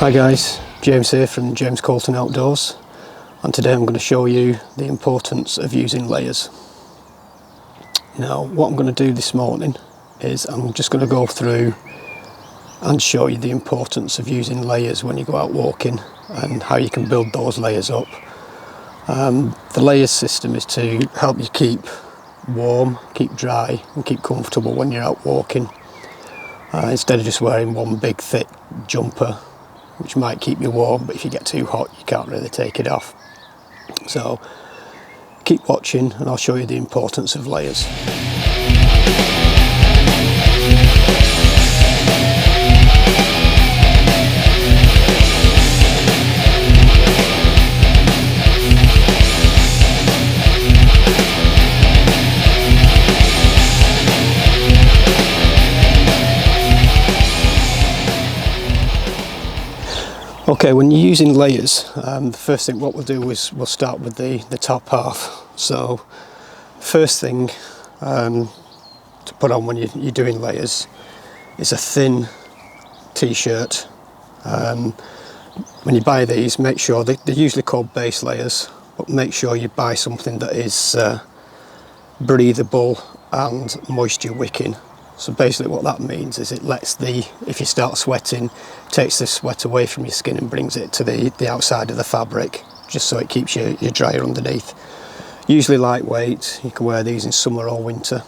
Hi guys, James here from James Colton Outdoors, and today I'm going to show you the importance of using layers. Now what I'm going to do this morning is I'm just going to go through and show you the importance of using layers when you go out walking and how you can build those layers up. The layers system is to help you keep warm, keep dry and keep comfortable when you're out walking, instead of just wearing one big thick jumper, which might keep you warm, but if you get too hot you can't really take it off. So keep watching and I'll show you the importance of layers. Okay, when you're using layers, the first thing what we'll do is we'll start with the top half. So first thing to put on when you're doing layers is a thin t-shirt. When you buy these, make sure they're usually called base layers, but make sure you buy something that is breathable and moisture wicking. So basically what that means is it lets if you start sweating, takes the sweat away from your skin and brings it to the outside of the fabric, just so it keeps you drier underneath. Usually lightweight, you can wear these in summer or winter.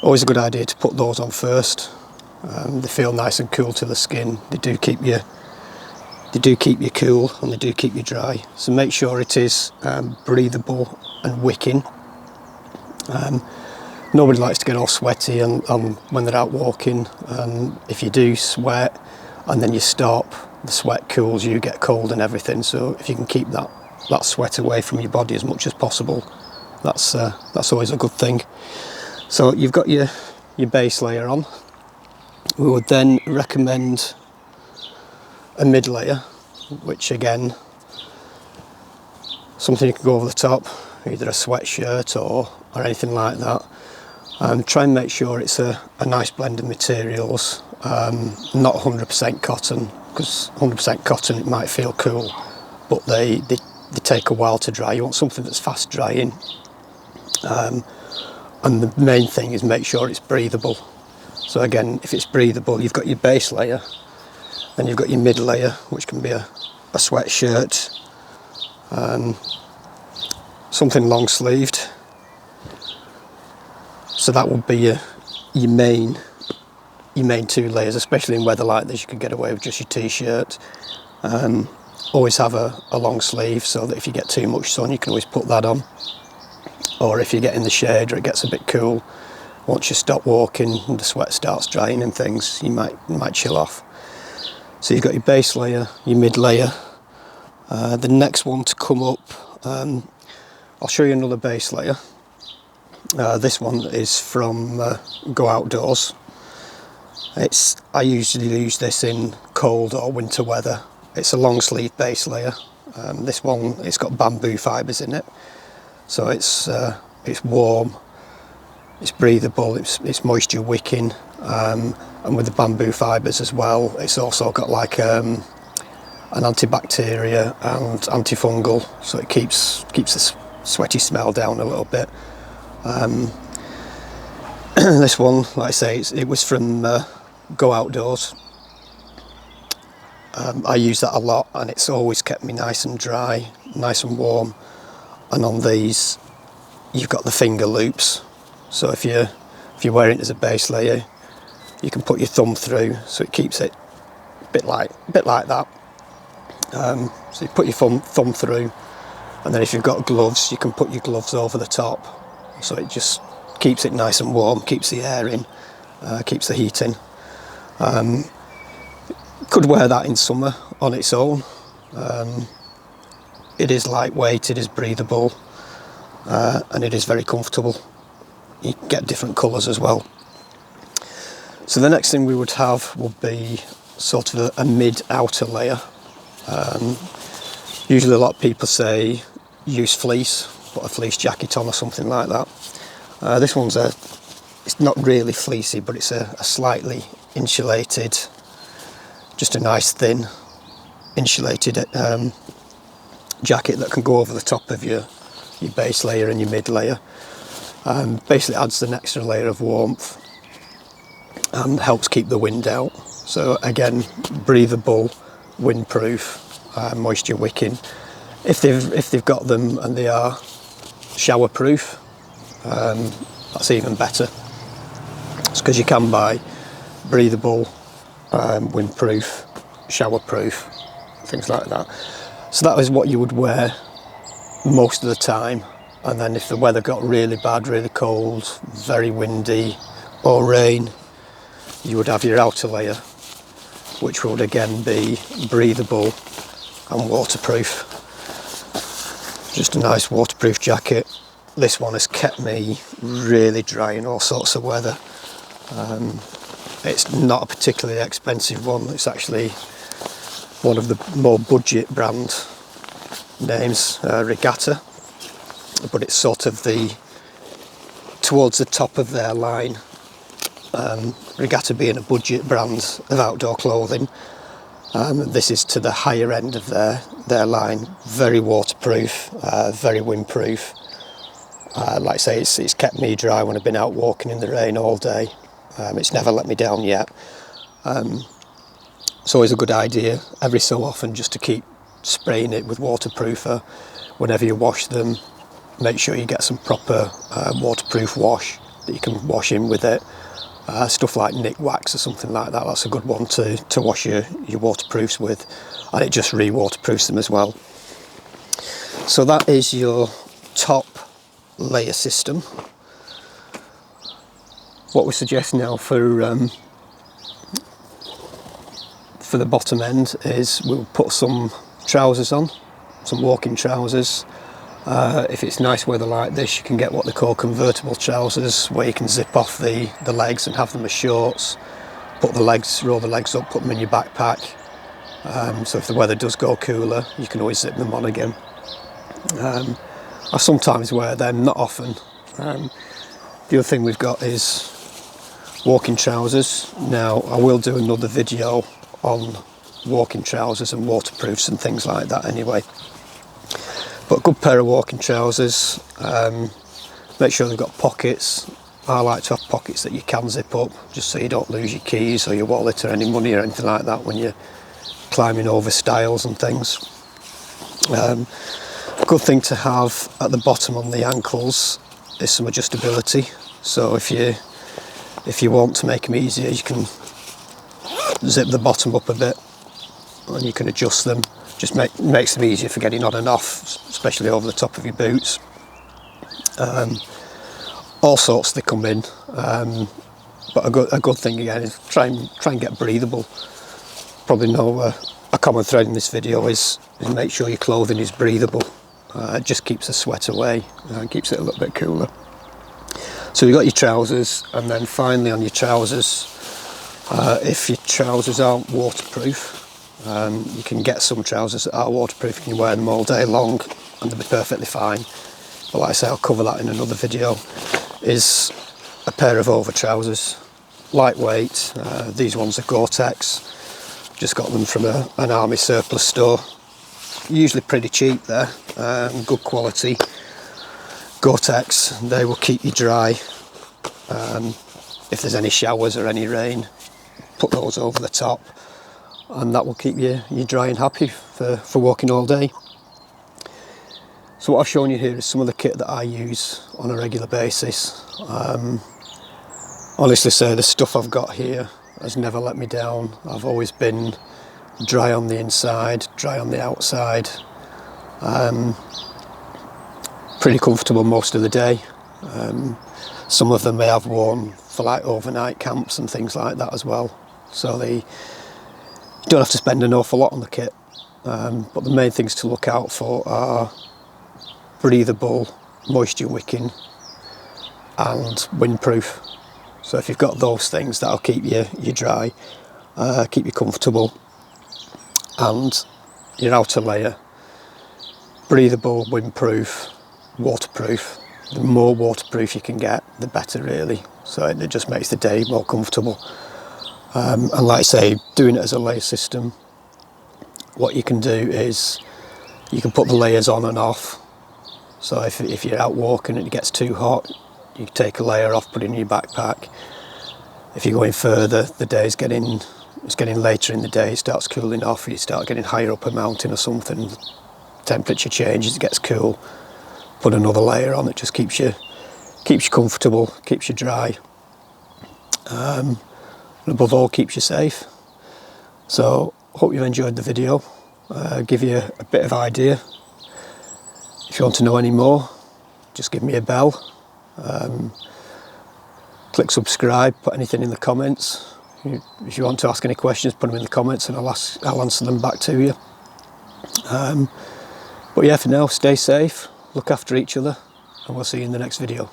Always a good idea to put those on first. They feel nice and cool to the skin, they do keep you cool and they do keep you dry. So make sure it is breathable and wicking. Nobody likes to get all sweaty and when they're out walking, and if you do sweat and then you stop, the sweat cools you, get cold and everything. So if you can keep that sweat away from your body as much as possible, that's always a good thing. So you've got your base layer on. We would then recommend a mid layer, which again, something you can go over the top, either a sweatshirt or anything like that. Try and make sure it's a nice blend of materials, not 100% cotton, because 100% cotton it might feel cool, but they take a while to dry. You want something that's fast drying, and the main thing is make sure it's breathable. So again, if it's breathable, you've got your base layer, then you've got your mid layer, which can be a sweatshirt, something long sleeved. So that would be your main two layers, especially in weather like this. You could get away with just your t-shirt. Always have a long sleeve so that if you get too much sun you can always put that on. Or if you get in the shade or it gets a bit cool, once you stop walking and the sweat starts drying and things, you might chill off. So you've got your base layer, your mid layer. The next one to come up, I'll show you another base layer. This one is from Go Outdoors. I usually use this in cold or winter weather. It's a long sleeve base layer. This one, it's got bamboo fibres in it, so it's warm, it's breathable, it's moisture wicking, and with the bamboo fibres as well, it's also got like an antibacteria and antifungal, so it keeps the sweaty smell down a little bit. This one, like I say, it was from Go Outdoors. I use that a lot and it's always kept me nice and dry, nice and warm. And on these you've got the finger loops, so if you're wearing it as a base layer, you can put your thumb through, so it keeps it a bit like that. So you put your thumb through, and then if you've got gloves you can put your gloves over the top. So it just keeps it nice and warm, keeps the air in, keeps the heat in. Could wear that in summer on its own. It is lightweight, it is breathable, and it is very comfortable. You can get different colours as well. So the next thing we would have would be sort of a mid outer layer. Usually a lot of people say use fleece, put a fleece jacket on or something like that. This one's it's not really fleecy, but it's a slightly insulated just a nice thin insulated jacket that can go over the top of your base layer and your mid layer. Basically adds an extra layer of warmth and helps keep the wind out. So again, breathable, windproof, moisture wicking. If they've got them and they are shower proof, that's even better. It's because you can buy breathable, windproof, shower proof, things like that. So that is what you would wear most of the time. And then if the weather got really bad, really cold, very windy or rain, you would have your outer layer, which would again be breathable and waterproof. Just a nice waterproof jacket. This one has kept me really dry in all sorts of weather. It's not a particularly expensive one. It's actually one of the more budget brand names, Regatta. But it's sort of towards the top of their line. Regatta being a budget brand of outdoor clothing, this is to the higher end of their line. Very waterproof, very windproof. Like I say, it's kept me dry when I've been out walking in the rain all day. It's never let me down yet. It's always a good idea every so often just to keep spraying it with waterproofer whenever you wash them. Make sure you get some proper waterproof wash that you can wash in with it. Stuff like Nick Wax or something like that, that's a good one to wash your waterproofs with, and it just re-waterproofs them as well. So that is your top layer system. What we suggest now for the bottom end is we'll put some trousers on, some walking trousers. If it's nice weather like this, you can get what they call convertible trousers, where you can zip off the legs and have them as shorts. Roll the legs up, put them in your backpack. So if the weather does go cooler, you can always zip them on again. I sometimes wear them, not often. The other thing we've got is walking trousers. Now, I will do another video on walking trousers and waterproofs and things like that anyway. But a good pair of walking trousers, make sure they've got pockets. I like to have pockets that you can zip up, just so you don't lose your keys or your wallet or any money or anything like that when you're climbing over stiles and things. A good thing to have at the bottom on the ankles is some adjustability. So if you want to make them easier, you can zip the bottom up a bit and you can adjust them. Just makes them easier for getting on and off, especially over the top of your boots. All sorts they come in, but a good thing again is try and get breathable. Probably know a common thread in this video is make sure your clothing is breathable. It just keeps the sweat away and keeps it a little bit cooler. So you've got your trousers, and then finally on your trousers, if your trousers aren't waterproof, you can get some trousers that are waterproof. You can wear them all day long and they'll be perfectly fine. But like I say, I'll cover that in another video. Is a pair of over trousers, lightweight. These ones are Gore-Tex. Just got them from an army surplus store. Usually pretty cheap there, good quality. Gore-Tex, they will keep you dry. If there's any showers or any rain, put those over the top, and that will keep you dry and happy for walking all day. So what I've shown you here is some of the kit that I use on a regular basis. Honestly say, the stuff I've got here has never let me down. I've always been dry on the inside, dry on the outside. Pretty comfortable most of the day. Some of them I have worn for like overnight camps and things like that as well. So you don't have to spend an awful lot on the kit. But the main things to look out for are breathable, moisture wicking and windproof. So if you've got those things, that'll keep you dry, keep you comfortable. And your outer layer, breathable, windproof, waterproof. The more waterproof you can get, the better really. So it just makes the day more comfortable. And like I say, doing it as a layer system, what you can do is you can put the layers on and off. So if you're out walking and it gets too hot, you take a layer off, put it in your backpack. If you're going further, it's getting later in the day, it starts cooling off, you start getting higher up a mountain or something, temperature changes, it gets cool, put another layer on. It just keeps you comfortable, keeps you dry, and above all keeps you safe. So hope you've enjoyed the video. Give you a bit of idea. If you want to know any more, just give me a bell. Click subscribe, put anything in the comments. If you want to ask any questions, put them in the comments and I'll answer them back to you. But yeah, for now, stay safe, look after each other, and we'll see you in the next video.